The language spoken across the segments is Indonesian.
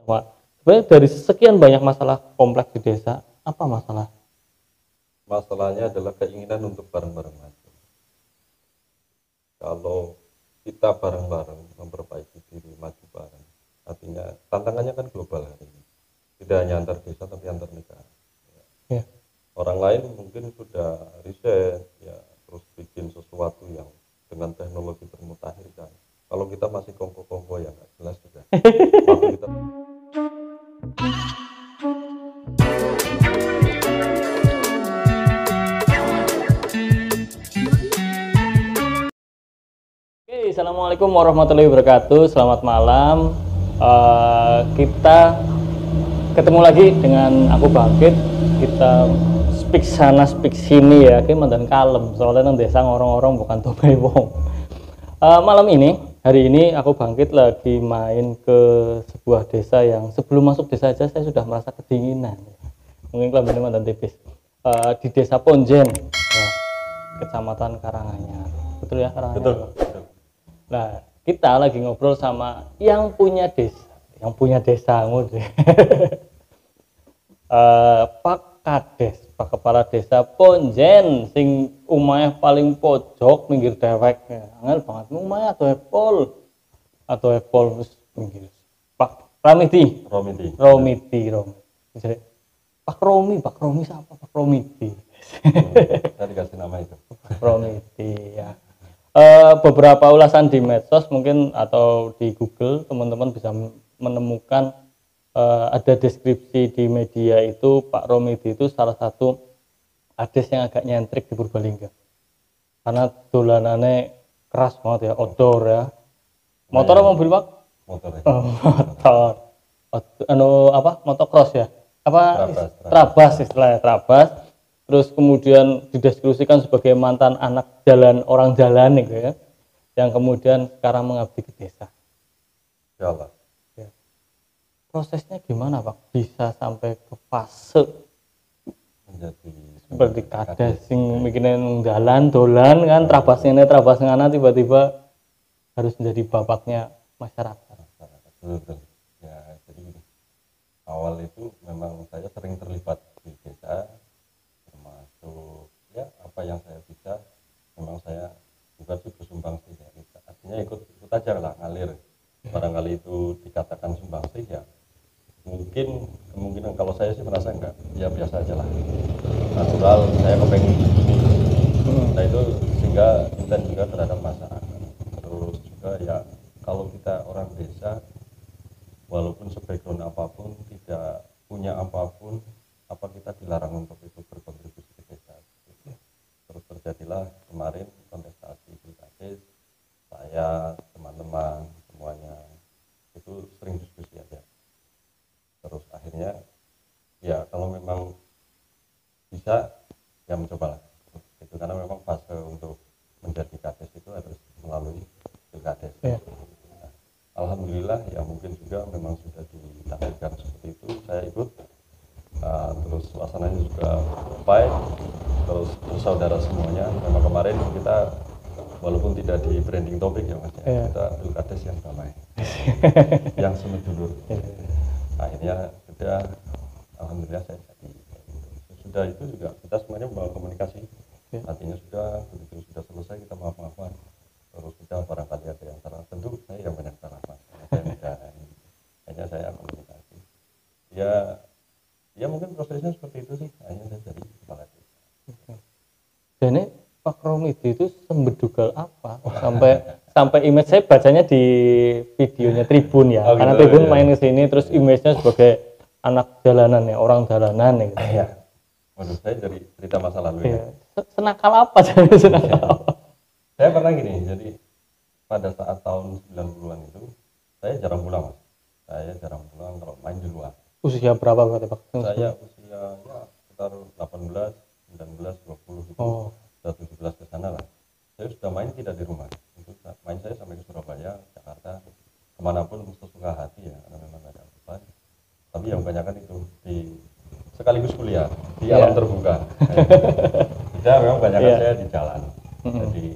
Wah, sebenarnya dari sekian banyak masalah kompleks di desa, apa masalah? Masalahnya adalah keinginan untuk bareng-bareng maju. Kalau kita bareng-bareng memperbaiki diri, maju bareng, artinya tantangannya kan global hari ini. Tidak hanya antar desa tapi antar negara. Ya. Orang lain mungkin sudah riset, ya terus bikin sesuatu yang dengan teknologi termutakhir kan. Kalau kita masih kongko-kongko yang nggak jelas juga. Waktu kita Oke, assalamualaikum warahmatullahi wabarakatuh. Selamat malam. Kita ketemu lagi dengan aku Bangkit. Kita speak sana speak sini ya, kayak mantan kalem. Soalnya nang desa ngorong-ngorong bukan tobai wong. Malam ini, hari ini aku Bangkit lagi main ke sebuah desa yang sebelum masuk desa aja saya sudah merasa kedinginan. Mungkin kelamin mantan tipis. Di desa Ponjen, ya, kecamatan Karanganyar. Betul ya Karanganyar? betul. Nah, kita lagi ngobrol sama yang punya desa ngode. Pak Kades, Pak Kepala Desa Ponjen, sing umahnya paling pojok minggir dewek. Angel banget umahnya atau Apple wis minggir. Pak Ramiti. Romiti. Jadi Pak Romi siapa? Pak Romiti. Saya dikasih nama itu. Romiti ya. Beberapa ulasan di medsos mungkin atau di Google teman-teman bisa menemukan ada deskripsi di media itu Pak Romidi itu salah satu kades yang agak nyentrik di Purbalingga karena dolanannya keras banget ya, outdoor ya. Motor atau mobil Pak? Motor. Motor. Motocross ya? Trabas istilahnya, trabas. Terus kemudian dideskripsikan sebagai mantan anak orang jalan gitu ya, yang kemudian sekarang mengabdi ke desa. Ya Allah. Ya. Prosesnya gimana Pak? Bisa sampai ke fase Menjadi seperti kades sing mikirnya jalan dolan kan, trabas ngana tiba-tiba harus menjadi bapaknya masyarakat. Betul. Ya, jadi gini. Awal itu memang saya sering terlibat di desa, termasuk ya apa yang saya bisa, memang saya bukan sih bersumbang sih ya, artinya ikut aja lah ngalir. Barangkali itu dikatakan sumbang sih ya, mungkin kemungkinan kalau saya sih merasa enggak, ya biasa aja lah, natural. Saya kepengen nah itu sehingga intent juga terhadap masyarakat. Terus juga ya kalau kita orang desa, walaupun sebackground apapun, tidak punya apapun, apa kita dilarang untuk ikut berkontribusi ke desa. Terus terjadilah kemarin kontestasi pilkades, saya, teman-teman semuanya itu sering diskusi aja. Terus akhirnya ya kalau memang bisa ya mencobalah itu, karena memang fase untuk menjadi kades itu harus melalui pilkades. Ya. Nah, alhamdulillah ya mungkin juga memang sudah ditakdirkan seperti itu, saya ikut. Terus suasananya juga baik, terus saudara semuanya. Memang kemarin kita walaupun tidak di branding topik ya Mas, ya, kita pilkades yang damai, yang semedulur. Akhirnya sudah, alhamdulillah saya jadi. Sudah itu juga kita semuanya membawa komunikasi, artinya sudah begitu sudah selesai kita maaf-maafan. Terus sudah barangkali ada yang salah, tentu saya yang banyak salah Mas, saya tidak, hanya saya komunikasi. Ya mungkin prosesnya seperti itu sih, hanya saya jadi kepala desa. Dan ini Pak Romidi itu sembedugal apa sampai image saya bacanya di videonya Tribun ya, karena gitu, Tribun ya. main ke sini terus image-nya sebagai anak jalanan ya, orang jalanan ya. Gitu. Iya. Waduh, saya dari cerita masa lalu ya. Senakal apa jadi senakal apa? Saya pernah gini, jadi pada saat tahun 90-an itu saya jarang pulang Mas. Saya jarang pulang kalau main di luar. Usia berapa berarti Pak? Saya usia ya sekitar 18, 19, 20 gitu. Sudah 17 ke sana lah. Saya sudah main tidak di rumah. Itu main saya sampai ke Surabaya, Jakarta, kemanapun sesuka hati ya, karena memang ada beban. Tapi yang kebanyakan itu sekaligus kuliah di alam terbuka. Tidak, memang kebanyakan saya di jalan. Jadi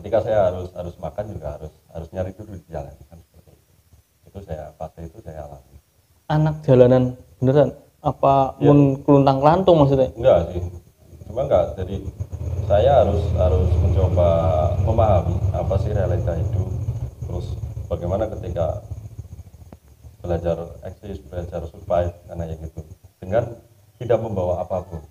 ketika saya harus makan juga harus nyari dulu di jalan kan, seperti itu. Itu saya fase itu saya alami. anak jalanan beneran? Apa Ya. mun keluntang lantung maksudnya? Enggak sih, cuma enggak. Jadi saya harus mencoba memahami apa sih realita hidup, terus bagaimana ketika belajar eksis, belajar survive, karena ya gitu, dengan tidak membawa apapun,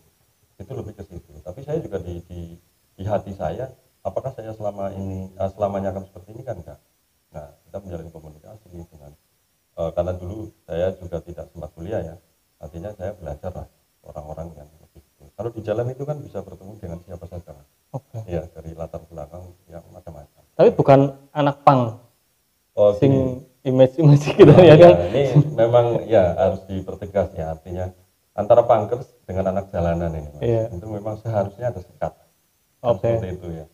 itu lebih ke situ. Tapi saya juga di hati saya, apakah saya selama ini selamanya akan seperti ini, kan enggak. Nah, kita menjalin komunikasi dengan karena dulu saya juga tidak sempat kuliah ya, artinya saya belajar lah orang-orang yang lebih. Kalau di jalan itu kan bisa bertemu dengan siapa saja, Oke. ya dari latar belakang yang macam-macam. Tapi bukan anak pang Oh, sing gini. image gitu Nah, ya ya, kan? ini memang ya harus dipertegas ya, artinya antara punkers dengan anak jalanan ini, Mas. Iya. Itu memang seharusnya ada sekat. Kan Oke. seperti itu ya.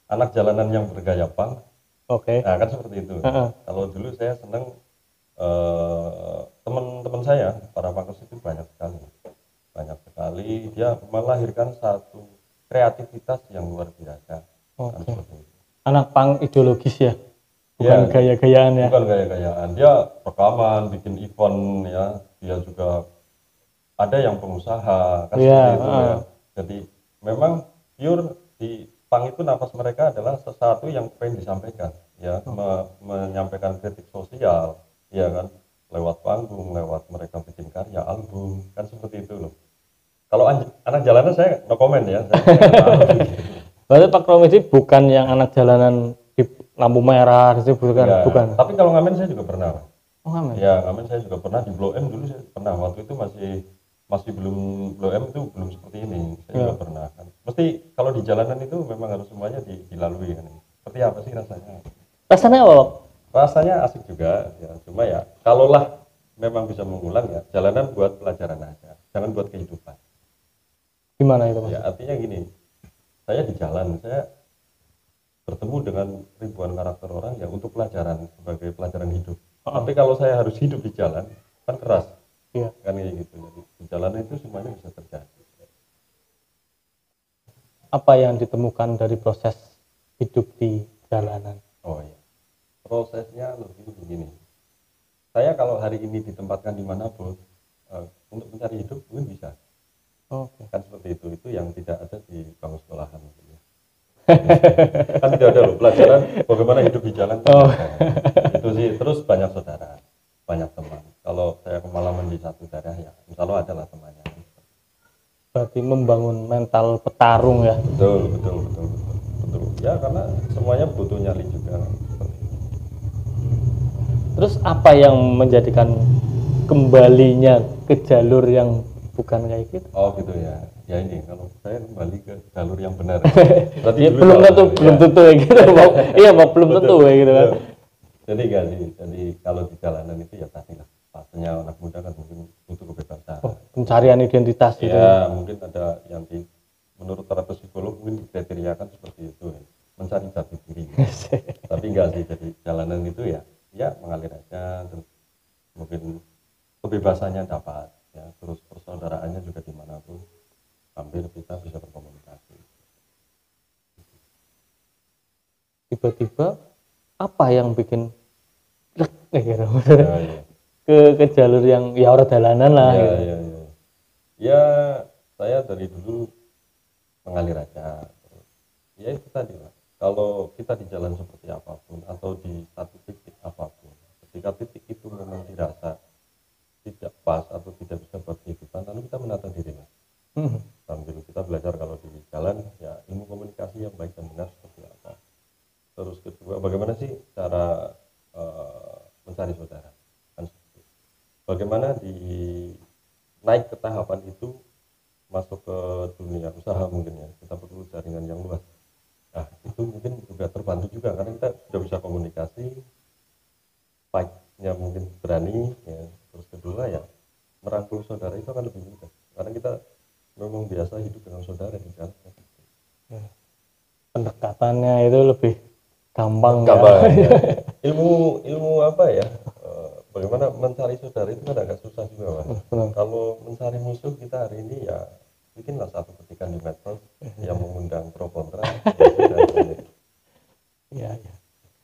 Anak jalanan yang bergaya punk, Oke. nah kan seperti itu. Heeh. Kalau dulu saya senang teman-teman saya para punkers itu banyak sekali dia melahirkan satu kreativitas yang luar biasa. Kan Oke. seperti itu. Anak pang ideologis ya, Ya, bukan gaya-gayaan ya. bukan gaya-gayaan, dia rekaman bikin event ya, dia juga ada yang pengusaha, kan Iya, seperti itu ya. Jadi memang pure di pang itu nafas mereka adalah sesuatu yang pengen disampaikan ya, menyampaikan kritik sosial ya kan, lewat panggung, lewat mereka bikin karya album, kan seperti itu loh. Kalau anak jalanan saya no comment ya, saya nggak tahu. Berarti Pak Romedi bukan yang anak jalanan di lampu merah itu bukan, Ya, bukan. tapi kalau ngamen saya juga pernah, Mas. Oh, ngamen. Ya, ngamen saya juga pernah di Blok M dulu, saya pernah. Waktu itu masih belum, Blok M itu belum seperti ini. Saya juga pernah kan. Mesti kalau di jalanan itu memang harus semuanya dilalui kan. Seperti apa sih rasanya? Rasanya apa, Pak? Rasanya asik juga ya. Cuma ya kalaulah memang bisa mengulang ya, jalanan buat pelajaran aja. Jangan buat kehidupan. Gimana itu, Mas? Ya, artinya gini. Saya di jalan, saya bertemu dengan ribuan karakter orang ya untuk pelajaran, sebagai pelajaran hidup. Tapi kalau saya harus hidup di jalan, kan keras. Iya. Kan kayak gitu. Jadi di jalan itu semuanya bisa terjadi. Apa yang ditemukan dari proses hidup di jalanan? Oh iya. Prosesnya lebih begini. Saya kalau hari ini ditempatkan dimanapun, untuk mencari hidup mungkin bisa. Oke. Kan seperti itu. Itu yang tidak ada di bangku sekolahan. Gitu ya. Kan tidak ada loh pelajaran bagaimana hidup di jalan. Oh. Itu sih. Terus banyak saudara, banyak teman. Kalau saya kemalaman di satu daerah ya, insya Allah adalah temannya. Berarti membangun mental petarung ya. Betul. Ya karena semuanya butuh nyali juga. Seperti itu. Terus apa yang menjadikan kembalinya ke jalur yang bukan kayak gitu? Oh gitu ya. Ya ini kalau saya kembali ke jalur yang benar. Berarti Ya, dulu belum salah, tentu, ya. belum tentu ya gitu, Pak. Iya, Pak, belum Betul, tentu ya gitu kan. betul. Jadi gak sih. Jadi kalau di jalanan itu ya tadi lah. Pastinya anak muda kan mungkin butuh kebebasan. Oh, pencarian identitas gitu. Ya mungkin ada yang menurut terapis psikolog mungkin dikriteriakan seperti itu ya. Mencari jati diri. Tapi enggak sih. Jadi jalanan itu ya mengalir aja, terus mungkin kebebasannya dapat ya, terus persaudaraannya juga dimanapun hampir kita bisa berkomunikasi. Tiba-tiba apa yang bikin gitu. Ya. ke jalur yang ya orang dalanan lah gitu. Ya saya dari dulu mengalir aja. Ya itu tadi lah. Kalau kita di jalan seperti apapun atau di satu titik apapun, ketika titik itu memang dirasa tidak pas atau tidak bisa buat kehidupan, lalu kita menata diri, Mas. Sambil kita belajar kalau di jalan ya ilmu komunikasi yang baik dan benar seperti apa. Terus kedua, bagaimana sih cara mencari saudara? Kan bagaimana naik ke tahapan itu, masuk ke dunia usaha mungkin ya, kita perlu jaringan yang luas. Nah itu mungkin juga terbantu juga karena kita sudah bisa komunikasi, fight-nya mungkin berani ya. Terus kedua ya merangkul saudara itu akan lebih mudah karena kita memang biasa hidup dengan saudara di jalan. Pendekatannya itu lebih gampang Ya. ya. Ilmu apa ya, bagaimana mencari saudara itu kan agak susah juga, Mas. Kalau mencari musuh kita hari ini ya bikinlah satu ketikan di medsos yang mengundang pro kontra. Ya.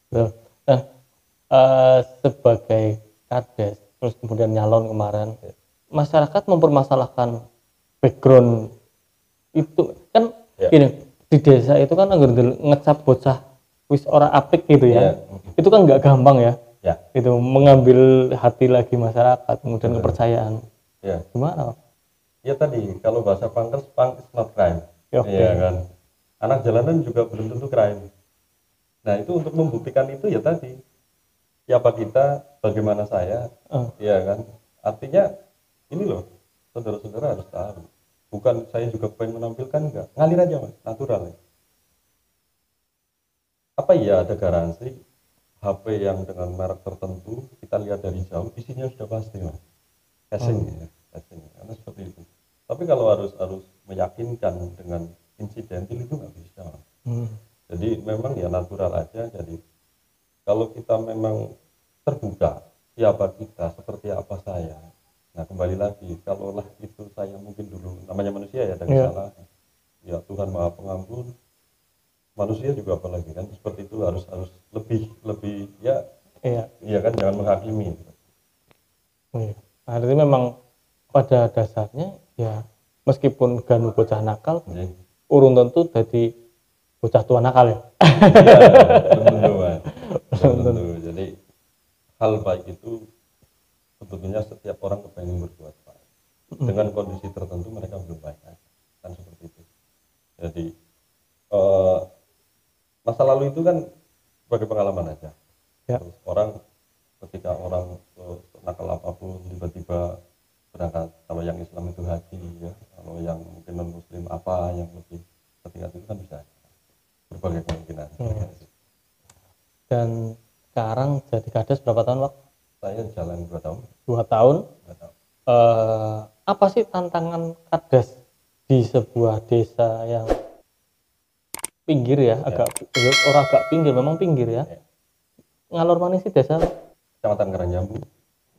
Nah, sebagai kades terus kemudian nyalon kemarin. Masyarakat mempermasalahkan background itu kan gini, di desa itu kan agar ngecap bocah wis ora apik gitu ya. Itu kan nggak gampang ya. Itu mengambil hati lagi masyarakat, kemudian kepercayaan. Gimana? Ya tadi kalau bahasa punkers, punk is not crime. Iya kan. Anak jalanan juga belum tentu crime. Nah itu untuk membuktikan itu ya tadi, siapa kita, bagaimana saya, ya kan. Artinya ini loh, saudara-saudara harus tahu. Bukan saya juga pengen menampilkan, enggak. Ngalir aja mas, natural ya. Apa iya ada garansi HP yang dengan merek tertentu kita lihat dari jauh isinya sudah pasti mas. Casing ya, casing. Karena seperti itu. Tapi kalau harus meyakinkan dengan insidental itu nggak bisa. Jadi memang ya natural aja. Jadi kalau kita memang terbuka siapa kita, seperti apa saya. Nah kembali lagi, kalaulah itu saya mungkin dulu namanya manusia ya ada kesalahan. Ya Tuhan Maha Pengampun. Manusia juga apalagi kan seperti itu harus lebih ya. Iya kan jangan menghakimi. Artinya memang pada dasarnya ya meskipun ganu bocah nakal, urung tentu jadi bocah tua nakal ya. Tentu. Jadi hal baik itu sebetulnya setiap orang kepengen berbuat baik. Dengan kondisi tertentu mereka belum baik kan seperti itu. Jadi masa lalu itu kan sebagai pengalaman aja. Terus orang ketika orang nakal apapun tiba-tiba berangkat, kalau yang Islam itu haji ya, kalau yang mungkin non Muslim apa yang lebih ketika itu kan bisa berbagai kemungkinan. Dan sekarang jadi kades berapa tahun Pak? Saya jalan 2 tahun. 2 tahun. Apa sih tantangan kades di sebuah desa yang pinggir ya, agak pinggir, memang pinggir ya. Ngalor mana sih desa? Kecamatan Karangjambu.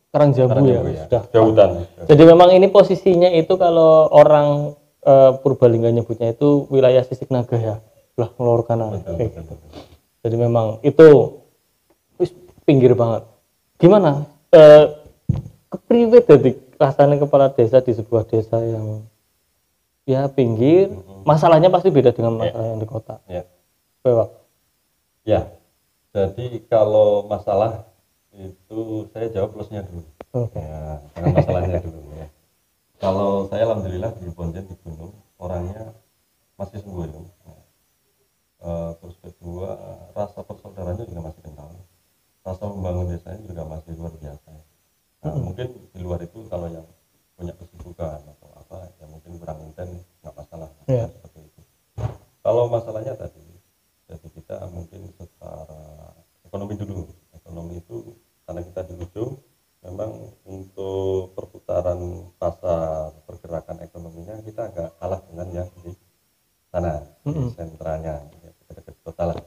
Karangjambu ya, sudah. Jauhan. Jadi memang ini posisinya itu kalau orang Purbalingga nyebutnya itu wilayah Sisik Naga ya, belah ngelor kanan. Jadi memang itu pinggir banget. Gimana? Kepriwe jadi rasanya kepala desa di sebuah desa yang ya pinggir, masalahnya pasti beda dengan masalah yang di kota. Ya, jadi kalau masalah itu saya jawab plusnya dulu. Ya, dengan masalahnya dulu ya. Kalau saya alhamdulillah di Pontian di gunung orangnya masih sembuh ya. Terus kedua rasa persaudaranya juga masih kental. Rasa membangun desanya juga masih luar biasa. Nah, mungkin di luar itu kalau yang punya kesibukan atau apa ya mungkin kurang intens nggak masalah. Seperti itu. Kalau masalahnya tadi, jadi kita mungkin secara ekonomi dulu. Ekonomi itu karena kita di ujung, memang untuk perputaran pasar pergerakan ekonominya kita agak kalah dengan yang di sana, di sentranya, dekat-dekat kota lah.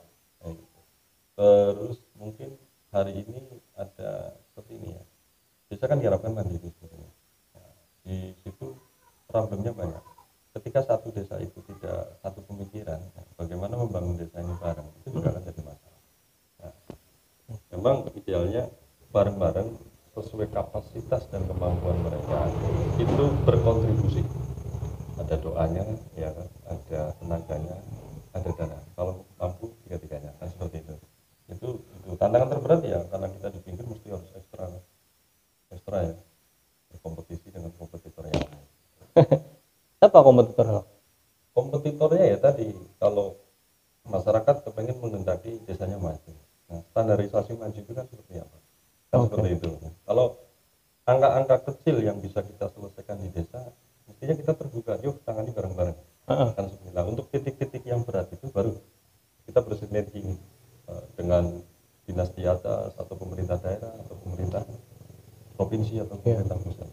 Terus mungkin hari ini ada seperti ini ya. Desa kan diharapkan mandiri sebetulnya. Nah, di situ problemnya banyak. Ketika satu desa itu tidak satu pemikiran, bagaimana membangun desa ini bareng, itu juga akan jadi masalah. Nah, memang idealnya bareng-bareng sesuai kapasitas dan kemampuan mereka itu berkontribusi. Ada doanya, ya kan? Ada tenaganya, ada dana. Kalau mampu tiga-tiganya, kan seperti itu. Itu tantangan terberat ya, karena kita di pinggir mesti harus ekstra ya, berkompetisi dengan kompetitor yang lain. Siapa kompetitor? Kompetitornya ya tadi, kalau masyarakat kepengen menghendaki desanya maju. Nah, standarisasi maju itu kan seperti apa? Seperti itu. Kalau angka-angka kecil yang bisa kita selesaikan di desa, mestinya kita terbuka, yuk tangani bareng-bareng. Kan seperti itu. Untuk titik-titik yang berat itu baru kita bersinergi dengan dinas di atas atau pemerintah daerah atau pemerintah provinsi atau pemerintah pusat.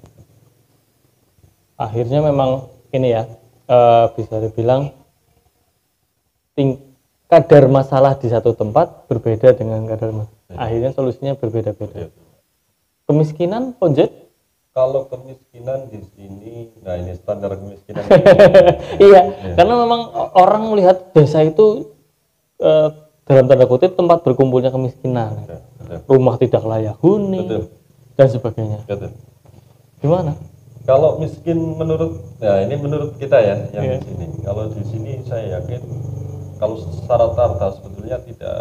Akhirnya memang ini ya, bisa dibilang kadar masalah di satu tempat berbeda dengan kadar masalah. Akhirnya solusinya berbeda-beda. Kemiskinan, Ponjet? Kalau kemiskinan di sini, nah ini standar kemiskinan. Iya, karena memang orang melihat desa itu dalam tanda kutip tempat berkumpulnya kemiskinan. Rumah tidak layak huni, dan sebagainya. Betul. Gimana? Kalau miskin ini menurut kita ya yang Iya. di sini. Kalau di sini saya yakin kalau secara rata sebetulnya tidak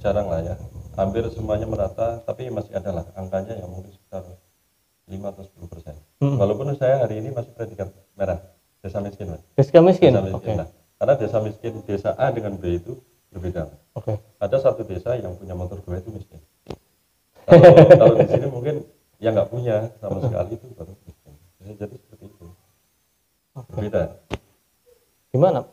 jarang lah ya. Hampir semuanya merata, tapi masih ada lah angkanya yang mungkin sekitar 5 atau 10%. Walaupun saya hari ini masih predikat merah, desa miskin, Mas. Desa miskin. Desa miskin. Oke. Nah, karena desa miskin desa A dengan B itu berbeda. Oke. Ada satu desa yang punya motor 2 itu miskin. Kalau di sini mungkin yang nggak punya sama sekali itu baru miskin. Bisa jadi seperti itu. Berbeda. Gimana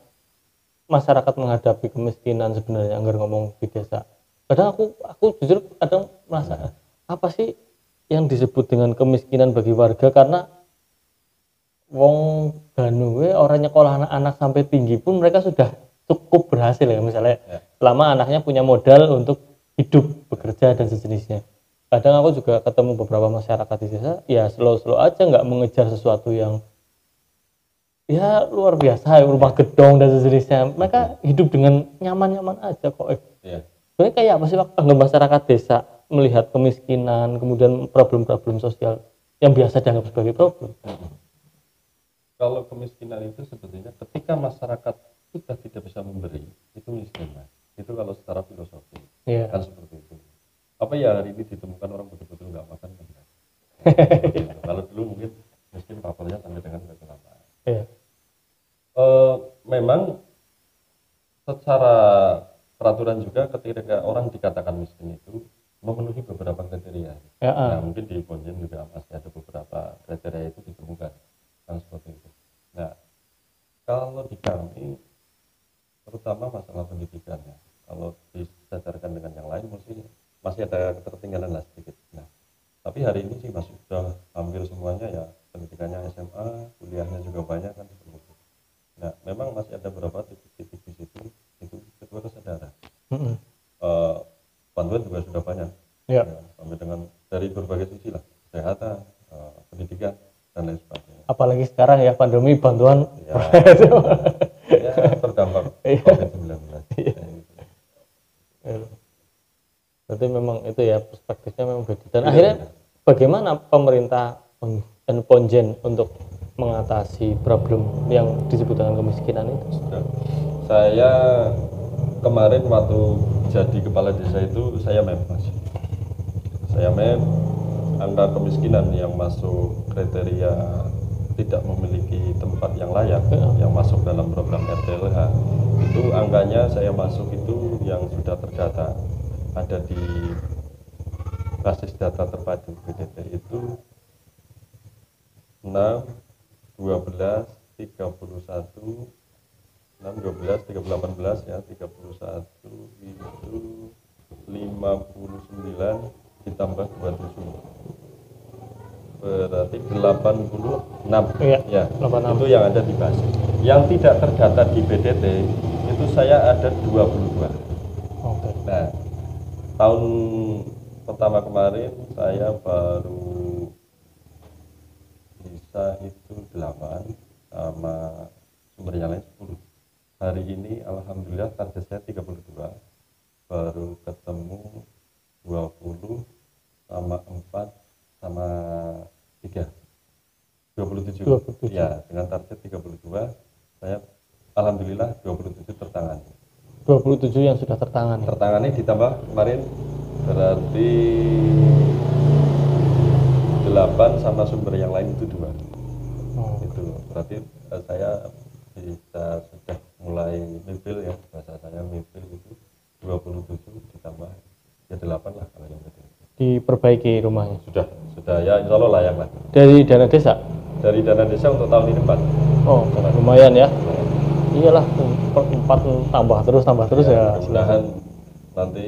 masyarakat menghadapi kemiskinan sebenarnya agar ngomong di desa? Kadang aku jujur kadang merasa apa sih yang disebut dengan kemiskinan bagi warga, karena wong Danu orang nyekolah anak-anak sampai tinggi pun mereka sudah cukup berhasil ya, misalnya selama anaknya punya modal untuk hidup, bekerja dan sejenisnya. Kadang aku juga ketemu beberapa masyarakat di desa ya slow aja, nggak mengejar sesuatu yang ya luar biasa, rumah gedong dan sejenisnya. Mereka hidup dengan nyaman-nyaman aja kok. Sebenarnya kayak apa sih waktu masyarakat desa melihat kemiskinan, kemudian problem-problem sosial yang biasa dianggap sebagai problem? Kalau kemiskinan itu sebetulnya ketika masyarakat sudah tidak bisa memberi, itu miskin, Mas. Itu kalau secara filosofi kan seperti itu. Apa ya hari ini ditemukan orang betul-betul nggak makan kan? Kalau dulu mungkin miskin paparnya sampai dengan berapa? Memang secara peraturan juga ketika orang dikatakan miskin itu memenuhi beberapa kriteria. Nah, mungkin di Ponjen juga masih ada beberapa kriteria itu ditemukan kan seperti itu. Nah, kalau di kami terutama masalah pendidikan ya, kalau disejajarkan dengan yang lain masih ada ketertinggalan lah sedikit. Nah, tapi hari ini sih masih sudah hampir semuanya ya pendidikannya SMA, kuliahnya juga banyak kan seperti itu. Nah, memang masih ada beberapa titik-titik di situ itu kedua kesadaran. Bantuan juga sudah banyak, ya, sampai dengan dari berbagai sisi lah, kesehatan, pendidikan dan lain sebagainya. Apalagi sekarang ya pandemi, bantuan ya terdampak COVID-19. Berarti memang itu ya perspektifnya memang beda. Dan akhirnya bagaimana pemerintah dan Ponjen untuk mengatasi problem yang disebut dengan kemiskinan itu? Saya kemarin waktu jadi kepala desa itu saya map angka kemiskinan yang masuk kriteria tidak memiliki tempat yang layak yang masuk dalam program RTLH itu angkanya saya masuk itu yang sudah terdata ada di basis data terpadu BDT itu 6, 12, 31 6, 12, 3, 18 ya 31 itu 59 ditambah 27 berarti 86 ya 86. Itu yang ada di basis. Yang tidak terdata di BDT itu saya ada 22. Nah, tahun pertama kemarin saya baru bisa itu 8 sama sumber yang lain 10. Hari ini alhamdulillah target saya 32, baru ketemu 20 sama 4 sama 3 27. Ya, dengan target 32 saya alhamdulillah 27 tertangani. 27 yang sudah tertangani ditambah kemarin berarti 8 sama sumber yang lain itu 2. Itu berarti saya bisa sudah mulai mipil ya, bahasa saya mipil itu 27 ditambah ya 8 lah kalau yang betul. Diperbaiki rumahnya. Sudah ya insya Allah layak lah. Dari dana desa? Dari dana desa untuk tahun ini 4. Oh lumayan ya. Iyalah 4 tambah terus ya. Mudah-mudahan nanti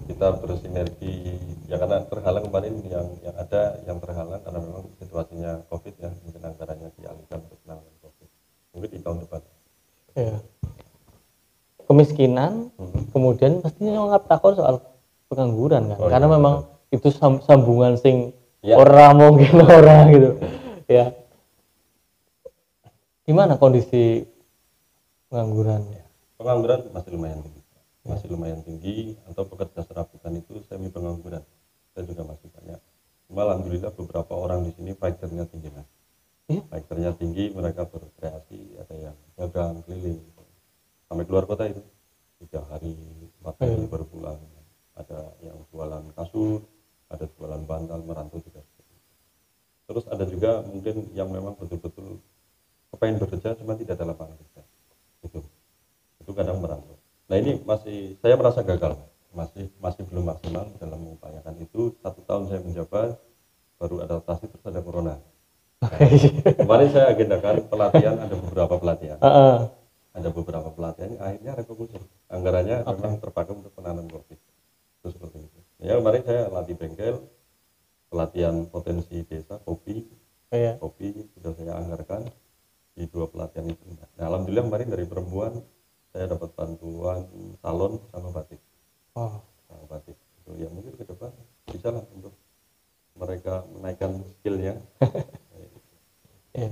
kita bersinergi ya, karena terhalang kemarin yang ada yang terhalang karena memang situasinya COVID ya, mungkin anggarannya dialihkan untuk penanganan COVID mungkin di tahun depan ya. Kemiskinan kemudian pastinya ngangkat takut soal pengangguran kan, karena memang itu sambungan sing orang mungkin orang gitu ya. Gimana kondisi pengangguran? Pengangguran masih lumayan tinggi, atau pekerja serabutan itu semi pengangguran saya juga masih banyak Cuma alhamdulillah beberapa orang di sini fighternya tinggi mas. Iya. Fighternya tinggi, mereka berkreasi, ada yang dagang keliling sampai keluar kota itu 3 hari 4 hari baru pulang. Ada yang jualan kasur, ada jualan bantal, merantau juga. Terus ada juga mungkin yang memang betul-betul kepengen bekerja cuma tidak ada lapangan kerja. Itu kadang merantau. Nah ini masih saya merasa gagal, masih belum maksimal dalam mengupayakan itu. 1 tahun saya menjabat, baru adaptasi terus ada corona. Kemarin saya agendakan pelatihan, ada beberapa pelatihan. Ada beberapa pelatihan, akhirnya refokusir. Anggarannya memang terpakai untuk penanganan COVID. Itu seperti itu. Ya kemarin saya latih bengkel, pelatihan potensi desa, kopi sudah saya anggarkan di 2 pelatihan itu. Nah alhamdulillah kemarin dari perempuan saya dapat bantuan salon sama batik. Sama batik. So, ya mungkin ke depan bisa lah untuk mereka menaikkan skillnya. Ya.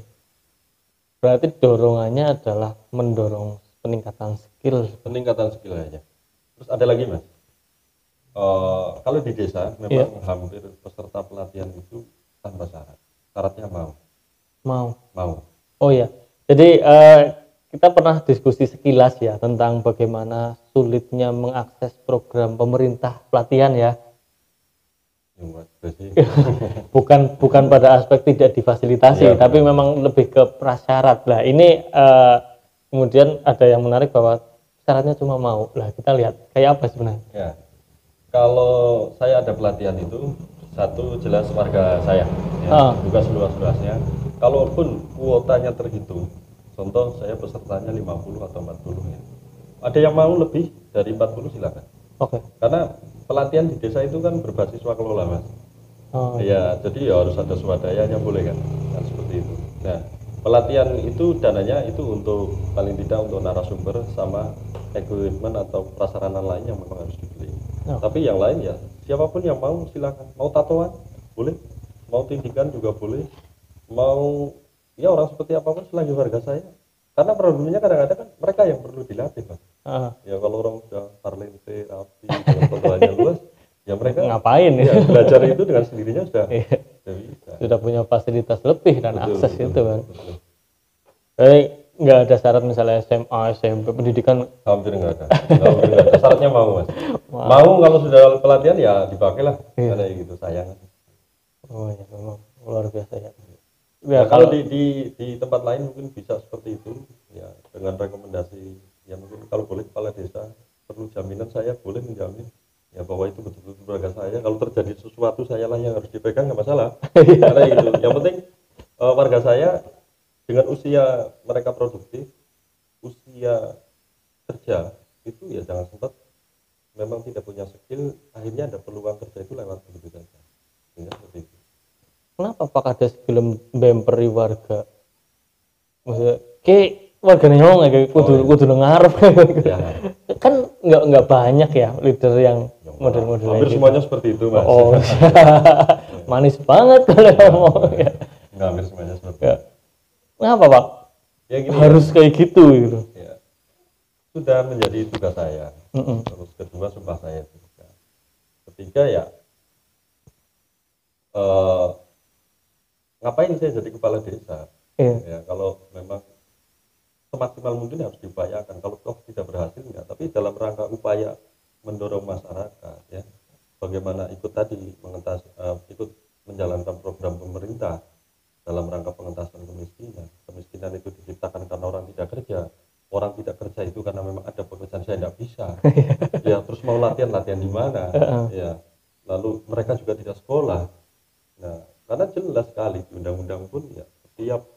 Berarti dorongannya adalah mendorong peningkatan skill. Peningkatan skill aja. Terus ada lagi mas, kalau di desa memang hampir peserta pelatihan itu tanpa syarat. Syaratnya mau. Oh ya, jadi kita pernah diskusi sekilas ya tentang bagaimana sulitnya mengakses program pemerintah pelatihan ya. Bukan pada aspek tidak difasilitasi, tapi memang lebih ke prasyarat. Lah ini kemudian ada yang menarik bahwa syaratnya cuma mau. Lah kita lihat kayak apa sebenarnya. Ya, kalau saya ada pelatihan itu, satu jelas warga saya, juga seluas-luasnya. Kalaupun kuotanya terhitung, contoh saya pesertanya 50 atau 40 ya. Ada yang mau lebih dari 40 silakan. Karena pelatihan di desa itu kan berbasis swakelola mas. Ya, jadi ya harus ada swadayanya boleh kan seperti itu. Nah, pelatihan itu dananya itu untuk paling tidak untuk narasumber sama equipment atau prasarana lain yang memang harus dibeli. Tapi yang lain ya siapapun yang mau silakan. Mau tatoan boleh, mau tindikan juga boleh, mau ya orang seperti apapun selagi warga saya. Karena problemnya kadang-kadang kan mereka yang perlu dilatih mas. Ya kalau orang sudah parlente rapi pengetahuannya luas, ya mereka ngapain ya? Belajar itu dengan sendirinya sudah bisa. Sudah punya fasilitas lebih dan akses itu kan. Jadi nggak ada syarat misalnya SMA, SMP, pendidikan hampir nggak ada. Syaratnya mau mas. Mau kalau sudah pelatihan ya dipakailah. Karena gitu sayang. Oh ya memang luar biasa ya. Ya, kalau di tempat lain mungkin bisa seperti itu ya dengan rekomendasi ya mungkin kalau boleh kepala desa perlu jaminan, saya boleh menjamin ya bahwa itu betul-betul warga saya. Kalau terjadi sesuatu saya lah yang harus dipegang, nggak masalah. Karena itu yang penting warga saya dengan usia mereka produktif, usia kerja itu ya jangan sempat memang tidak punya skill, akhirnya ada peluang kerja itu lewat begitu saja. Sehingga seperti itu. Kenapa Pak Kades film bemperi warga? Maksudnya, warga nyong kayak kudu ngarep Ya. Kan nggak banyak ya leader yang model-model hampir gitu. semuanya seperti itu mas. Manis banget kalau ngomong ya. Nggak, hampir semuanya seperti itu. Kenapa Pak? Ya, gini, harus kayak gitu gitu. Ya. Sudah menjadi tugas saya. Terus kedua sumpah saya juga. Ketiga ya ngapain saya jadi kepala desa? Ya kalau memang semaksimal mungkin harus diupayakan. Kalau toh tidak berhasil enggak, tapi dalam rangka upaya mendorong masyarakat ya, bagaimana ikut tadi ikut menjalankan program pemerintah dalam rangka pengentasan kemiskinan. Kemiskinan itu diciptakan karena orang tidak kerja. Orang tidak kerja itu karena memang ada pekerjaan saya tidak bisa. Ya terus mau latihan di mana? Ya lalu mereka juga tidak sekolah. Nah karena jelas sekali di undang-undang pun ya setiap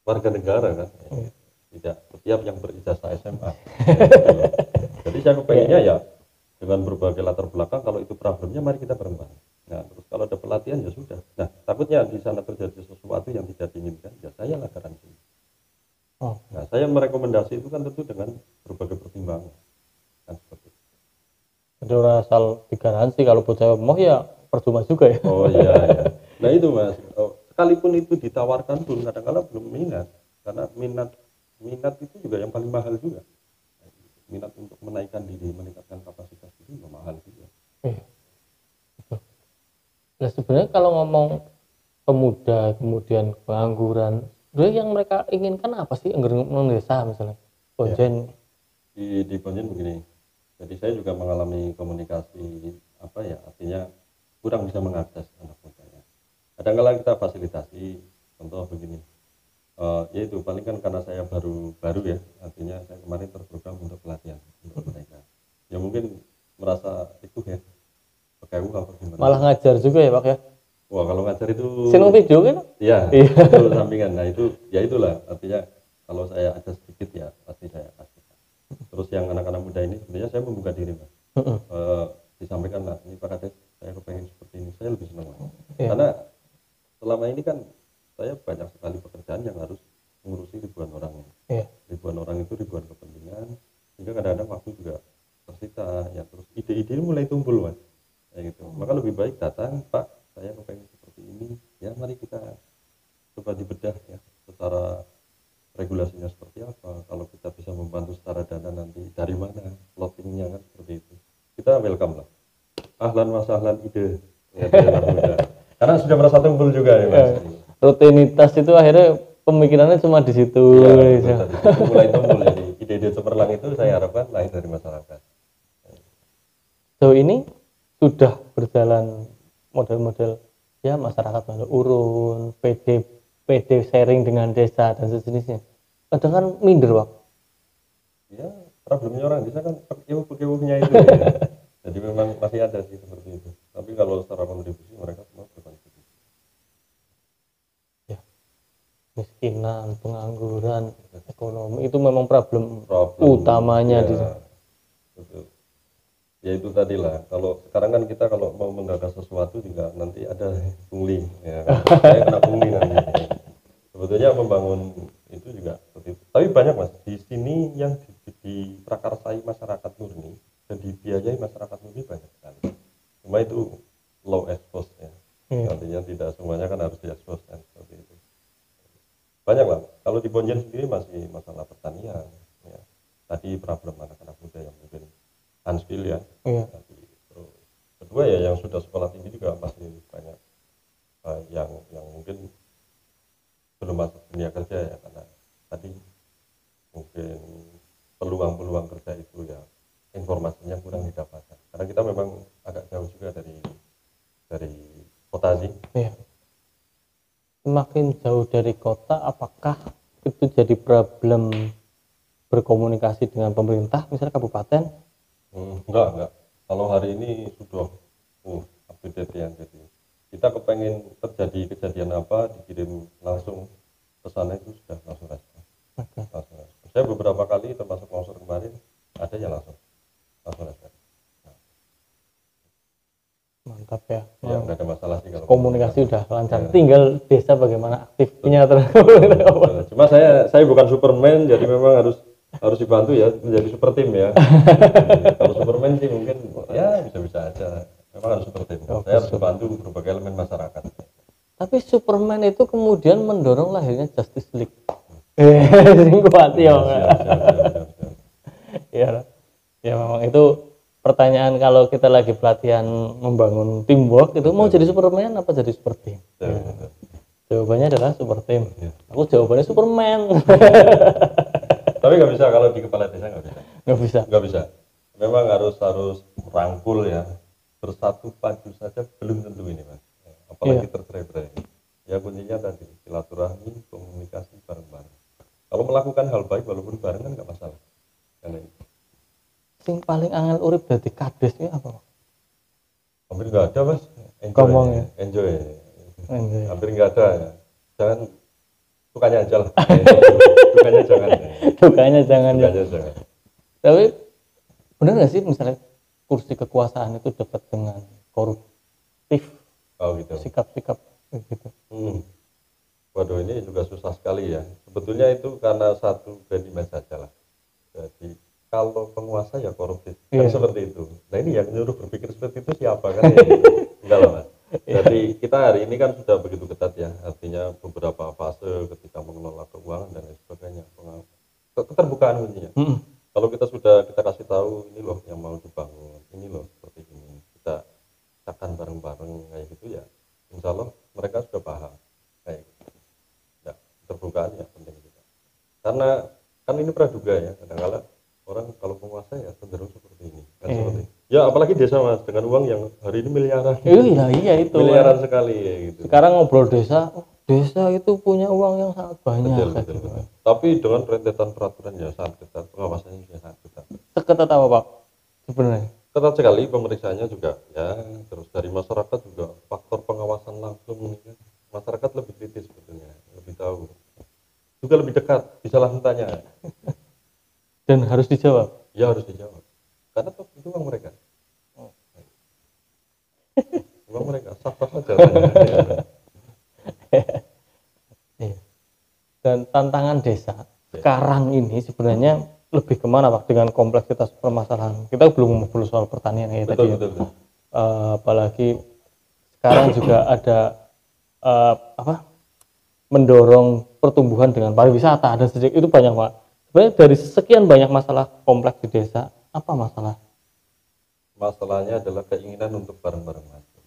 warga negara kan tidak setiap yang berijazah SMA. Jadi saya kepengennya ya dengan berbagai latar belakang, kalau itu problemnya mari kita bareng-bareng. Nah terus kalau ada pelatihan ya sudah. Nah takutnya di sana terjadi sesuatu yang tidak diinginkan, ya saya lah garansi. Nah saya merekomendasi itu kan tentu dengan berbagai pertimbangan kan seperti itu. Jadi orang asal digaransi kalau buat saya mau ya percuma juga ya. Oh iya ya. Nah itu mas, sekalipun itu ditawarkan pun kadang-kadang belum minat, karena minat itu juga yang paling mahal juga. Minat untuk menaikkan diri, meningkatkan kapasitas itu juga mahal juga. Nah sebenarnya kalau ngomong pemuda kemudian pengangguran, sebenarnya yang mereka inginkan apa sih anggar nang desa misalnya? Ya, Konjen. di Ponjen begini. Jadi saya juga mengalami komunikasi apa ya, artinya kurang bisa mengakses anak mudanya. Kadang-kala kita fasilitasi, contoh begini. Yaitu paling kan karena saya baru ya, artinya saya kemarin terprogram untuk pelatihan untuk mereka. Ya mungkin merasa itu ya, pakai apa gimana? Malah ngajar juga ya Pak ya? Wah kalau ngajar itu, Sinung video kan? ya Iya. itu sampingan. Nah itu ya itulah artinya kalau saya ada sedikit ya pasti saya kasih. Terus yang anak-anak muda ini sebenarnya saya membuka diri mas. Disampaikan lah ini Pak Kades saya kepengen seperti ini, saya lebih senang mas. Iya. Karena selama ini kan saya banyak sekali pekerjaan yang harus mengurusi ribuan orang ya. Iya. Ribuan orang itu ribuan kepentingan, sehingga kadang-kadang waktu juga tersita ya. Terus ide-ide ini mulai tumpul mas kayak gitu. Maka lebih baik datang Pak saya kepengen seperti ini ya, mari kita coba dibedah ya secara regulasinya seperti apa, kalau kita bisa membantu secara dana nanti dari mana plottingnya kan seperti itu, kita welcome lah, ahlan wa sahlan ide ya, dari anak muda. Karena sudah merasa tumpul juga ya mas. Rutinitas itu akhirnya pemikirannya cuma di situ. Ya, Gitu. betul, tadi itu mulai tumpul, jadi ide-ide cemerlang itu saya harapkan lahir dari masyarakat. So ini sudah berjalan model-model ya masyarakat model urun, PD sharing dengan desa dan sejenisnya. Kadang kan minder Pak. Ya problemnya orang desa kan pekewu-pekewunya itu ya. Jadi memang masih ada sih seperti itu, tapi kalau secara kontribusi mereka semua berkontribusi. Ya, miskinan, pengangguran, ekonomi itu memang problem utamanya ya, di sana. betul. Ya itu tadi lah, kalau sekarang kan kita kalau mau menggagas sesuatu juga nanti ada pungli ya kan? Saya kena pungli nanti. Sebetulnya membangun itu juga seperti itu. Tapi banyak mas di sini yang diprakarsai masyarakat murni dan dibiayai masyarakat murni banyak sekali. Cuma itu low expose ya. Artinya tidak semuanya kan harus diekspos kan seperti itu. Banyak lah. Kalau di Ponjen sendiri masih masalah pertanian ya. Tadi problem anak-anak muda yang mungkin unskill ya. Iya. Terus kedua ya yang sudah sekolah tinggi juga masih banyak yang mungkin belum masuk dunia kerja ya, karena tadi mungkin peluang-peluang kerja itu ya informasinya kurang didapatkan karena kita memang agak jauh juga dari kota sih. Iya. Semakin jauh dari kota, apakah itu jadi problem berkomunikasi dengan pemerintah, misalnya kabupaten? Enggak. Kalau hari ini sudah update ya, jadi kita kepengen terjadi kejadian apa dikirim langsung ke sana itu sudah langsung respon. Langsung respon. Saya beberapa kali termasuk longsor kemarin ada yang langsung respon. Mantap ya. Ya nggak ada masalah sih kalau Komunikasi udah lancar. Ya. Tinggal desa bagaimana aktifnya terus. Cuma saya bukan Superman, jadi memang harus dibantu ya menjadi super tim ya. Kalau Superman sih mungkin ya bisa aja. Memang harus super tim. Saya harus bantu berbagai elemen masyarakat. Tapi Superman itu kemudian mendorong lahirnya Justice League. Sing kuat ya. Ya. Ya memang itu pertanyaan kalau kita lagi pelatihan membangun teamwork itu mau jadi Superman apa jadi super team? Ya. Jawabannya adalah super team. Aku jawabannya Superman. Tapi nggak bisa kalau di kepala desa nggak bisa. Memang harus merangkul ya, bersatu padu saja belum tentu ini mas, apalagi tercerai-berai. Ya kuncinya tadi silaturahmi, komunikasi bareng-bareng. Kalau melakukan hal baik walaupun bareng kan nggak masalah. Karena itu Sing paling angel urip dadi kades ini apa? hampir nggak ada mas. Enjoy. Hampir nggak ada ya. Jangan sukanya aja lah. Dukanya jangan. Dukanya jangan. Jangan. Tapi benar nggak sih misalnya kursi kekuasaan itu dekat dengan koruptif? Oh gitu. Sikap-sikap gitu. Waduh ini juga susah sekali ya. Sebetulnya itu karena satu brand image saja lah. Jadi kalau penguasa ya koruptif kan seperti itu. Nah ini yang nyuruh berpikir seperti itu siapa kan ya? Enggak lah mas. Jadi kita hari ini kan sudah begitu ketat ya, artinya beberapa fase ketika mengelola keuangan dan lain sebagainya, keterbukaan kuncinya. Kalau kita kasih tahu ini loh yang mau dibangun, ini loh seperti ini, kita akan bareng-bareng kayak gitu ya, keterbukaan ya penting juga. Karena kan ini praduga ya, kadang-kala orang kalau penguasa ya cenderung seperti ini kan seperti ya, apalagi desa Mas dengan uang yang hari ini miliaran. Iya itu. Miliaran sekali ya gitu. Sekarang ngobrol desa, oh, desa itu punya uang yang sangat banyak. Betul. Tapi dengan rentetan peraturan ya sangat ketat, pengawasannya juga sangat ketat. Seketat apa Pak sebenarnya? Ketat sekali pemeriksaannya juga ya, terus dari masyarakat juga faktor pengawasan langsung ini kan. Masyarakat lebih kritis sebetulnya, lebih tahu, juga lebih dekat, bisa langsung tanya. Dan harus dijawab. Ya harus dijawab, karena toh itu uang mereka. Uang mereka sah-sah saja. Iya. Dan tantangan desa sekarang ini sebenarnya lebih kemana Pak dengan kompleksitas permasalahan? Kita belum ngobrol soal pertanian ya tadi. Betul. Apalagi sekarang juga ada mendorong pertumbuhan dengan pariwisata dan sedikit itu banyak Pak. Sebenarnya dari sekian banyak masalah kompleks di desa, apa masalah? Masalahnya adalah keinginan untuk bareng-bareng maju.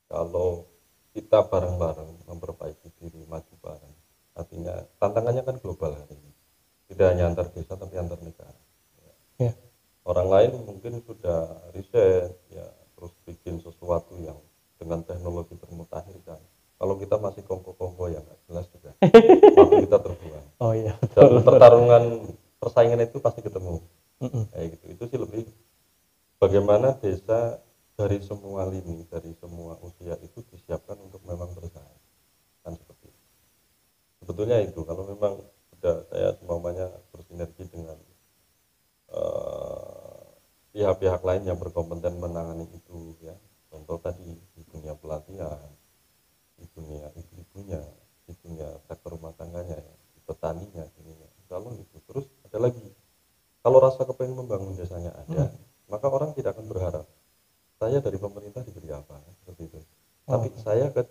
Kalau kita bareng-bareng memperbaiki diri, maju bareng, artinya tantangannya kan global hari ini. Tidak hanya antar desa tapi antar negara. Ya. Orang lain mungkin sudah riset ya, terus bikin sesuatu yang dengan teknologi termutakhir kan. Kalau kita masih kongko-kongko yang nggak jelas juga, waktu kita terbuang. Oh iya. Dan pertarungan persaingan itu pasti ketemu. Kayak gitu. Itu sih lebih bagaimana desa dari semua lini, dari semua usia itu disiapkan untuk memang bersaing. Kan seperti itu. Sebetulnya itu kalau memang sudah saya semuanya bersinergi dengan pihak-pihak lain yang berkompeten menangani itu ya. Contoh tadi di dunia pelatihan, di dunia ibu-ibunya, di dunia sektor rumah tangganya, ya, di petaninya, ininya. Kalau itu terus ada lagi. Kalau rasa kepengen membangun desanya ada, maka orang tidak akan berharap saya dari pemerintah diberi apa seperti itu. Tapi saya ke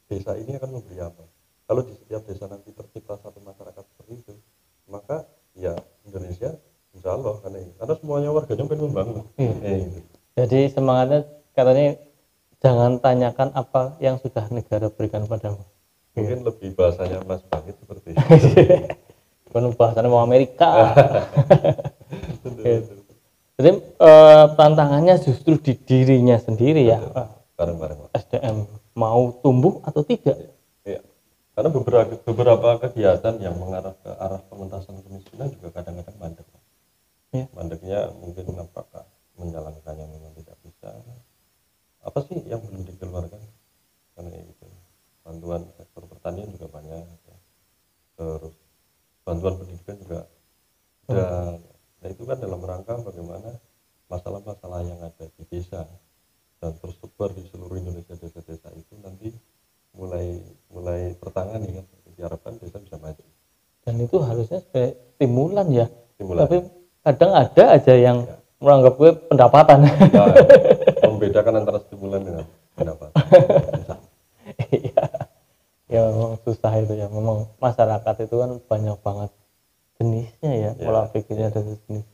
desa ini akan memberi apa. Kalau di setiap desa nanti tercipta satu masyarakat seperti itu, maka ya Indonesia insya Allah karena semuanya warganya pengen membangun. Jadi semangatnya katanya jangan tanyakan apa yang sudah negara berikan padamu. Mungkin lebih bahasanya Mas Bangkit seperti itu. Bukan bahasanya mau Amerika. Jadi tantangannya justru di dirinya sendiri ya. Bareng-bareng. SDM mau tumbuh atau tidak? Ya. Karena beberapa kegiatan yang mengarah ke arah pengentasan kemiskinan juga kadang-kadang mandek. Ya. Mandeknya mungkin apakah menjalankannya memang tidak bisa. Apa sih yang belum dikeluarkan? Karena itu bantuan sektor pertanian juga banyak. Ya. Terus bantuan pendidikan juga ada. Nah itu kan dalam rangka bagaimana masalah-masalah yang ada di desa dan tersebar di seluruh Indonesia, desa-desa itu nanti mulai tertangani kan, diharapkan desa bisa maju. Dan itu harusnya sebagai stimulan ya. Stimulan. Tapi kadang ada aja yang menganggap gue pendapatan. Nah, membedakan antara stimulan dengan pendapatan. Iya. Ya memang susah itu ya. Memang masyarakat itu kan banyak banget jenisnya ya, pola pikirnya dari jenis.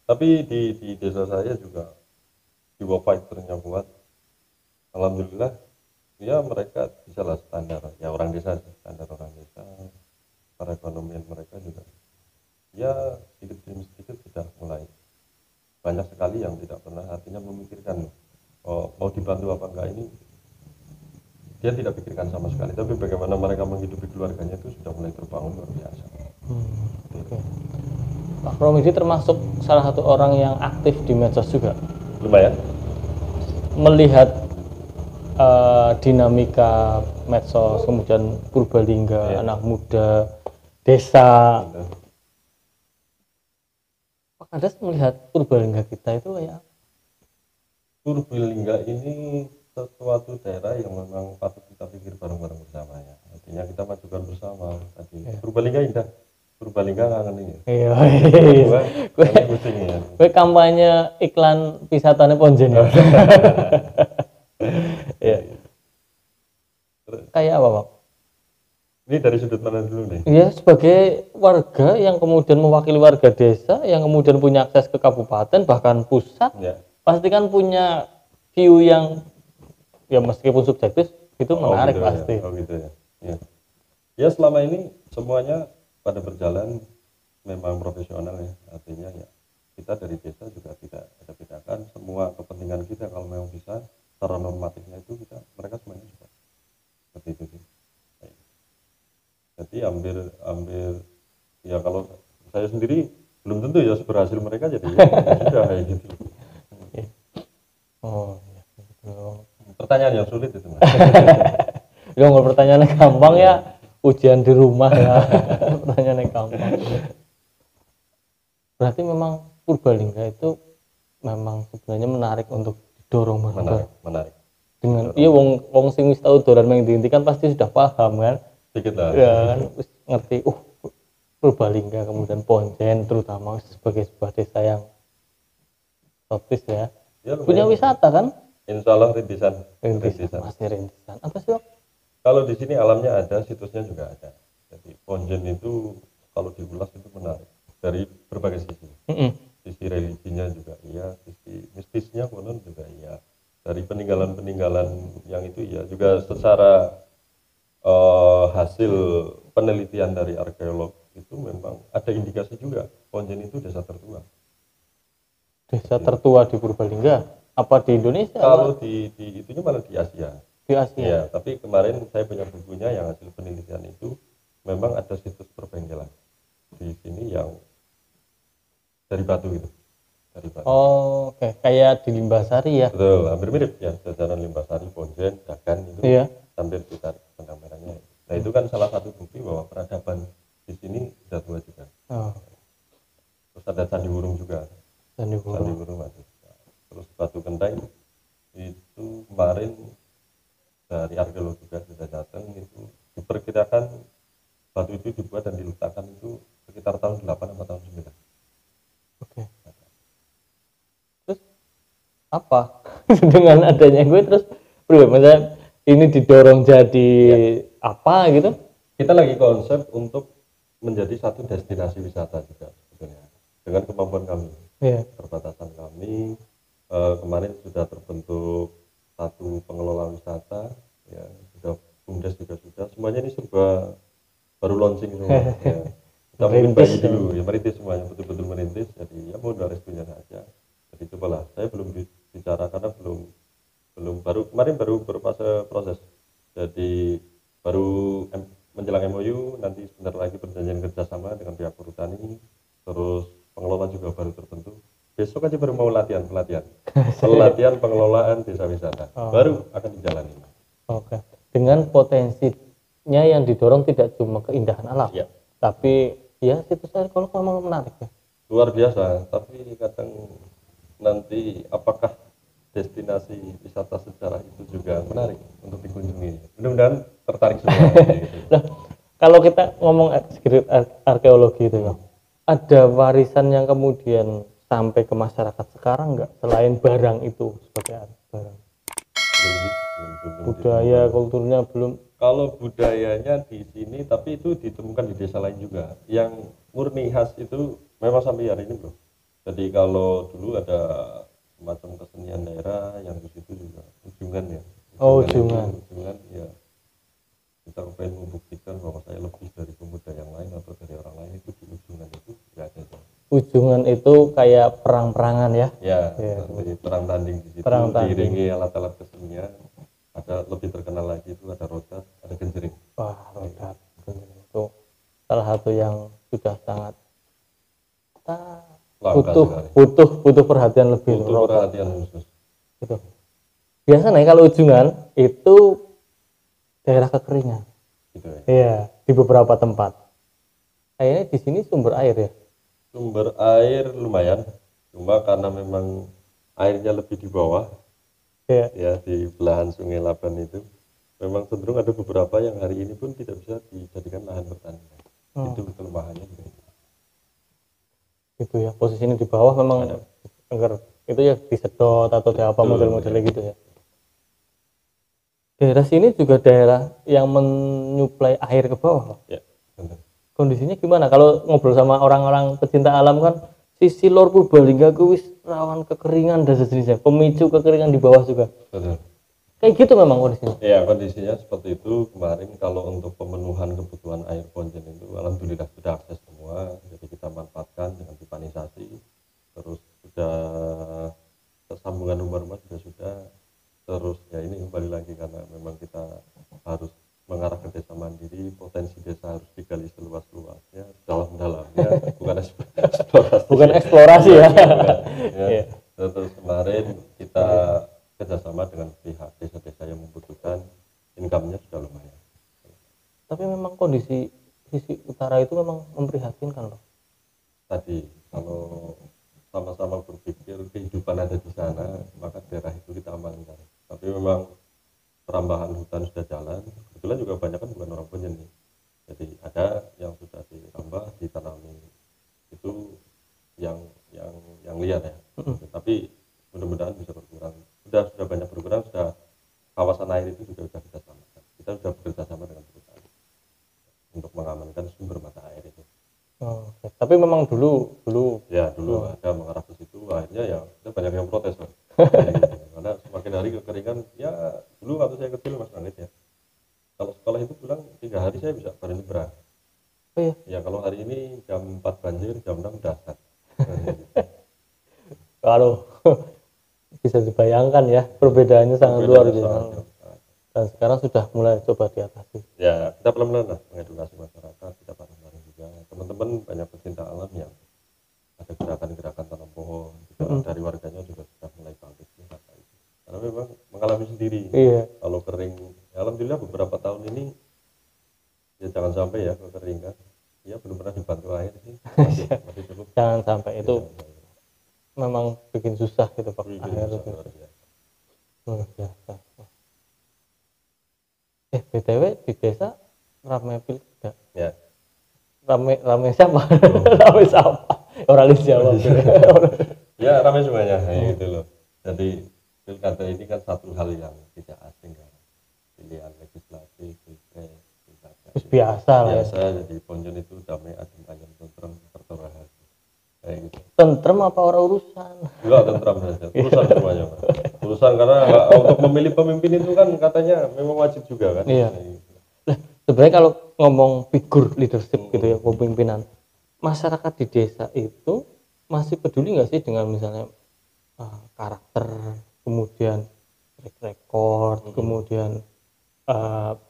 Tapi di desa saya juga jiwa fighternya kuat. Alhamdulillah ya mereka bisa lah standar ya orang desa, standar orang desa. Perekonomian mereka juga ya sedikit demi sedikit sudah mulai banyak sekali yang tidak pernah artinya memikirkan mau dibantu apa enggak, ini dia tidak pikirkan sama sekali, tapi bagaimana mereka menghidupi keluarganya itu sudah mulai terbangun luar biasa. Okay. Pak Romidi termasuk salah satu orang yang aktif di medsos juga. Lumayan. Melihat dinamika medsos, kemudian Purbalingga, anak muda, desa. Pak Kades melihat Purbalingga kita itu kayak Purbalingga ini sesuatu daerah yang memang patut kita pikir bareng-bareng bersama ya. Artinya kita majukan bersama tadi. Purbalingga indah. Purbalingga kangen ini. Iya. Gue kampanye iklan wisatanya Ponjen ya. Iya. Kayak apa, Pak? Ini dari sudut mana dulu nih? Iya, sebagai warga yang kemudian mewakili warga desa yang kemudian punya akses ke kabupaten bahkan pusat, pasti kan punya view yang ya meskipun subjektif itu menarik gitu pasti. Ya. Oh gitu ya. Ya. Ya selama ini semuanya pada berjalan memang profesional ya, artinya ya kita dari desa juga tidak ada bedakan, semua kepentingan kita kalau memang bisa secara normatifnya itu kita mereka semuanya juga seperti itu sih. Jadi hampir hampir ya kalau saya sendiri belum tentu ya berhasil mereka, jadi ya, ya sudah kayak gitu. Oh iya gitu. Pertanyaan yang sulit itu Mas. Ya nggak, pertanyaannya gampang ya, ujian di rumah ya. Pertanyaannya gampang. Berarti memang Purbalingga itu memang sebenarnya menarik untuk didorong menarik menarik dengan iya wong sing wis tau dolan main inti kan pasti sudah paham kan, sedikit lah ya kan wis ngerti Purbalingga kemudian Ponjen terutama sebagai sebuah desa yang eksotis ya, ya punya wisata kan, insya Allah rintisan masih rintisan apa sih Wak? kalau di sini alamnya ada, situsnya juga ada. Jadi Ponjen itu kalau diulas itu menarik dari berbagai sisi. Sisi religinya juga iya, sisi mistisnya konon juga iya, dari peninggalan-peninggalan yang itu ya juga secara hasil penelitian dari arkeolog itu memang ada indikasi juga Ponjen itu desa tertua Di Purbalingga apa di Indonesia? Kalau di itunya malah di Asia. Di Asia ya, tapi kemarin saya punya bukunya yang hasil penelitian itu memang ada situs perbengkelan di sini yang dari batu gitu. Oh, oke. Kayak di Limbasari ya. Betul, hampir mirip ya, jajaran Limbasari, Ponjen, Dagan itu iya. Hampir ditarik benang merahnya. Nah itu kan salah satu bukti bahwa peradaban di sini sudah tua juga. Terus ada Candi Wurung juga. Candi Wurung ada. Terus Batu Genteng itu kemarin dari arkeolog juga sudah datang, itu diperkirakan batu itu dibuat dan diletakkan itu sekitar tahun 8 atau tahun 9. Oke. Terus apa dengan adanya gue terus misalnya ini didorong jadi apa gitu? Kita lagi konsep untuk menjadi satu destinasi wisata juga sebetulnya dengan kemampuan kami. Perbatasan kami kemarin sudah terbentuk satu pengelola wisata ya, sudah BUMDes juga sudah, semuanya ini serba baru launching semua ya. Kita mungkin bayi dulu ya, merintis semuanya, betul-betul merintis, jadi ya mau dari restunya saja. Jadi cobalah, saya belum bicara karena baru kemarin baru berfase proses, jadi baru menjelang MOU, nanti sebentar lagi perjanjian kerjasama dengan pihak perhutani, terus pengelola juga baru terbentuk. Besok aja baru mau pelatihan pengelolaan desa wisata, baru akan dijalani. Oke. Dengan potensinya yang didorong tidak cuma keindahan alam, tapi ya situs arkeolog memang menarik ya. Luar biasa, tapi kadang nanti apakah destinasi wisata sejarah itu juga menarik untuk dikunjungi? Mudah-mudahan tertarik semua. Nah, kalau kita ngomong arkeologi itu ya, ada warisan yang kemudian sampai ke masyarakat sekarang nggak selain barang itu sebagai barang? Budaya, kulturnya belum. Kalau budayanya di sini, tapi itu ditemukan di desa lain juga. Yang murni khas itu memang sampai hari ini bro. Jadi kalau dulu ada semacam kesenian daerah yang di situ juga ujungan ya. Ujungan ya. Kita pengen membuktikan bahwa saya lebih dari pemuda yang lain atau dari orang lain, itu di ujungan itu nggak ada. Ujungan itu kayak perang-perangan ya? Ya, jadi perang tanding di situ, diiringi alat-alat kesenian. Ada lebih terkenal lagi itu ada rodat, ada genjering. Wah, rodat, genjering itu salah satu yang sudah sangat butuh perhatian lebih. Butuh perhatian khusus. Gitu. Biasanya kalau ujungan itu daerah kekeringan. Gitu ya. Iya, di beberapa tempat. Kayaknya di sini sumber air ya. Sumber air lumayan, cuma karena memang airnya lebih di bawah, ya di belahan Sungai Laban itu, memang cenderung ada beberapa yang hari ini pun tidak bisa dijadikan lahan pertanian. Itu kelemahannya. Itu ya, posisinya di bawah memang agar itu ya disedot atau di apa model-modelnya gitu ya. Daerah sini juga daerah yang menyuplai air ke bawah. Ya, benar. Kondisinya gimana? Kalau ngobrol sama orang-orang pecinta alam kan, sisi lor Purbalingga wis rawan kekeringan dan sejenisnya, pemicu kekeringan di bawah juga. Betul. Kayak gitu memang kondisinya. Ya, kondisinya seperti itu. Kemarin kalau untuk pemenuhan kebutuhan air Ponjen itu alhamdulillah sudah akses semua. Jadi kita manfaatkan dengan pipanisasi. Terus sudah sambungan rumah-rumah sudah. Terus ya ini kembali lagi karena memang kita harus mengarah ke desa mandiri, potensi desa harus digali seluas-luasnya, dalam-dalamnya, bukan eksplorasi ya. Ya. Terus kemarin kita kerjasama dengan pihak desa-desa yang membutuhkan, income-nya sudah lumayan. Tapi memang kondisi sisi utara itu memang memprihatinkan loh. Tadi kalau sama-sama berpikir kehidupan ada di sana, maka daerah itu kita amankan. Tapi memang perambahan hutan sudah jalan, kebetulan juga banyak kan bukan orang Ponjen nih. Jadi ada yang sudah ditambah, ditanami, itu yang liar ya. Tapi mudah-mudahan bisa berkurang. Sudah banyak berkurang, sudah kawasan air itu juga sudah kita selamatkan. Kita sudah bekerja sama dengan perusahaan untuk mengamankan sumber mata air itu. Oh, okay. Tapi memang dulu ada mengarah ke situ, akhirnya ya kita banyak yang protes kan. Karena semakin hari kekeringan, ya dulu waktu saya kecil Mas Langit ya, kalau sekolah itu pulang 3 hari saya bisa pada nyebrang. Oh iya? Ya kalau hari ini jam 4 banjir, jam 6 dasar. Kalau bisa dibayangkan ya, perbedaannya sangat luar biasa. Dan sekarang sudah mulai coba diatasi. Ya kita pelan-pelan lah mengedukasi masyarakat, kita bareng-bareng juga. Teman-teman banyak pecinta alam yang ada gerakan-gerakan tanam pohon, dari warganya juga sudah mulai bangkit. Karena memang mengalami sendiri. Iya. Kalau kering, ya alhamdulillah beberapa tahun ini ya jangan sampai ya kekeringan. Ya belum pernah dibantu air sih. Masih cukup. Jangan sampai itu memang bikin susah gitu Pak. Air itu. Luar biasa. BTW di desa ramai pilkada. Ya. Ramai siapa? Ramai siapa? Orang lain jawab. Ya ramai semuanya, gitu loh. Jadi pilkada ini kan satu hal yang tidak asing kan, pilihan legislatif, pilpres, pilkada biasa lah ya. Jadi Ponjen itu damai, adem, ayem, tentrem, tertera kayak gitu. Tentrem apa orang urusan? Enggak, tentrem saja, urusan semuanya Mas. Urusan karena untuk memilih pemimpin itu kan katanya memang wajib juga kan. Iya. Sebenarnya kalau ngomong figur leadership gitu ya, kepemimpinan, masyarakat di desa itu masih peduli nggak sih dengan misalnya karakter, kemudian track record, kemudian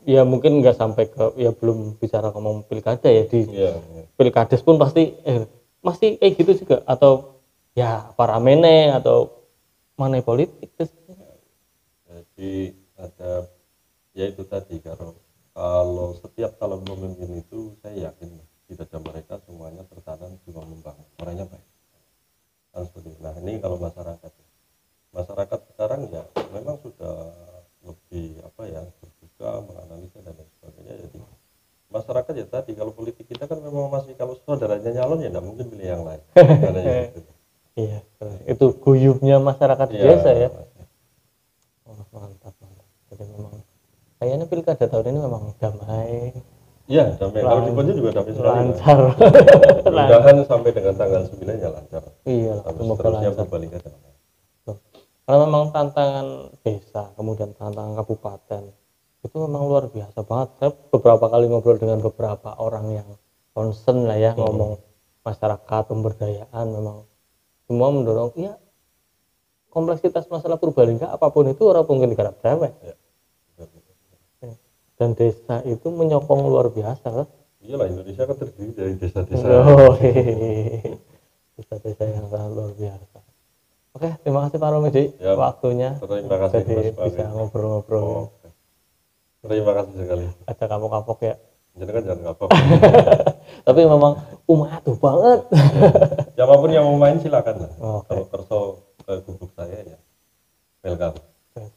ya mungkin nggak sampai ke, ya belum bicara ngomong pilkada ya, di pilkades pun pasti masih kayak gitu juga, atau ya para mene atau mana politik. Jadi ada ya itu tadi, kalau setiap calon pemimpin itu saya yakin di dada mereka semuanya tertanam jiwa membangun, orangnya baik. Nah ini kalau masyarakat sekarang ya memang sudah lebih terbuka menganalisa dan lain sebagainya. Jadi masyarakat ya tadi, kalau politik kita kan memang masih, kalau saudaranya nyalon ya tidak mungkin pilih yang lain. Gitu. Iya, itu guyubnya masyarakat desa ya. Mantap. Jadi memang kayaknya pilkada tahun ini memang damai. Iya, damai. Kalau di Ponjen juga damai sekali. Lancar. Mudah-mudahan sampai dengan tanggal 9 ya lancar. Iya, seterusnya berbalik aja. Karena memang tantangan desa, kemudian tantangan kabupaten itu memang luar biasa banget. Saya beberapa kali ngobrol dengan beberapa orang yang concern lah ya, ngomong masyarakat, pemberdayaan, memang semua mendorong ya kompleksitas masalah Purbalingga apapun itu orang mungkin digarap damai. Ya. Dan desa itu menyokong luar biasa kan? Iyalah, Indonesia kan terdiri dari desa-desa. Desa-desa yang sangat luar biasa. Oke, terima kasih Pak Romedi waktunya. Terima kasih jadi bisa ngobrol-ngobrol. Terima kasih sekali. Ada kapok-kapok ya. Jangan kapok. Tapi memang tuh banget. Siapapun yang mau main silakan lah. Kalau kerso ke gubuk saya ya welcome.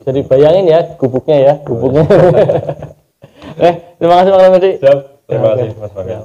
Jadi bayangin ya gubuknya. Terima kasih Pak Romedi. Siap. Terima kasih Mas Bagel.